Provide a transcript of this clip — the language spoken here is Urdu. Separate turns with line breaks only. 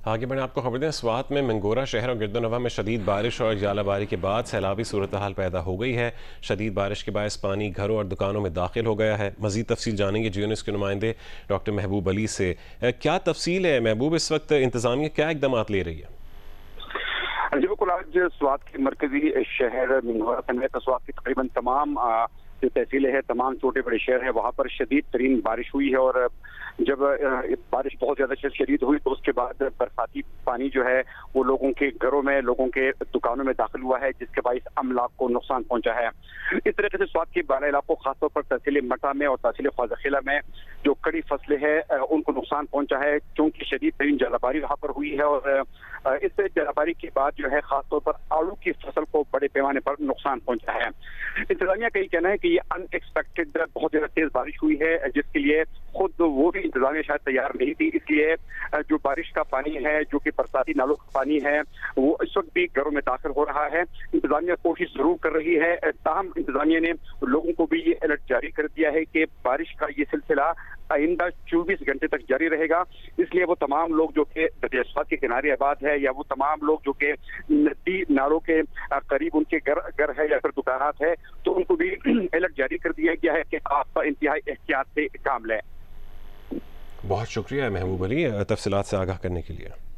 آگے بڑھیں آپ کو خبر دیں، سوات میں منگورہ شہر اور گردنواہ میں شدید بارش اور ژالہ باری کے بعد سیلابی صورتحال پیدا ہو گئی ہے۔ شدید بارش کے باعث پانی گھروں اور دکانوں میں داخل ہو گیا ہے۔ مزید تفصیل جانیں گے جیو نیوز کے نمائندے ڈاکٹر محبوب علی سے۔ کیا تفصیل ہے محبوب، اس وقت انتظامیہ کیا اقدامات لے رہی ہے؟
جی بالکل، آج سوات کے مرکزی شہر منگورہ سمیت سوات کی تقریباً تمام جو تحصیلیں ہیں، تمام چھوٹے بڑے شہر ہیں، وہاں پر شدید ترین بارش ہوئی ہے۔ اور جب بارش بہت زیادہ شدید ہوئی تو اس کے بعد برساتی پانی جو ہے وہ لوگوں کے گھروں میں، لوگوں کے دکانوں میں داخل ہوا ہے، جس کے باعث املاک کو نقصان پہنچا ہے۔ اس طریقے سے سوات کے بالا علاقوں، خاص طور پر تحصیل مٹا میں اور تحصیل خواجہ میں جو کڑی فصلیں ہیں ان کو نقصان پہنچا ہے، کیونکہ شدید ترین ژالہ باری وہاں پر ہوئی ہے۔ اور اس ژالہ باری کے بعد جو ہے خاص طور پر آلو کی فصل کو بڑے پیمانے پر نقصان پہنچا ہے۔ انتظامیہ کا یہ کہنا ہے کہ یہ ان ایکسپیکٹڈ بہت زیادہ تیز بارش ہوئی ہے، جس کے لیے خود وہ بھی انتظامیہ شاید تیار نہیں تھی۔ اس لیے جو بارش کا پانی ہے، جو کہ برساتی نالوں کا پانی ہے، وہ اس وقت بھی گھروں میں داخل ہو رہا ہے۔ انتظامیہ کوشش ضرور کر رہی ہے، تاہم انتظامیہ نے لوگوں کو بھی یہ الرٹ جاری کر دیا ہے کہ بارش کا یہ سلسلہ آئندہ 24 گھنٹے تک جاری رہے گا۔ اس لیے وہ تمام لوگ جو کہ دریائے سوات کے کنارے آباد ہے، یا وہ تمام لوگ جو کہ ندی نالوں کے قریب ان کے گھر ہے یا پھر دکانات ہے، تو ان کو بھی الرٹ جاری کر دیا گیا ہے کہ آپ انتہائی احتیاط سے کام لیں۔
بہت شکریہ محبوب علی تفصیلات سے آگاہ کرنے کے لیے۔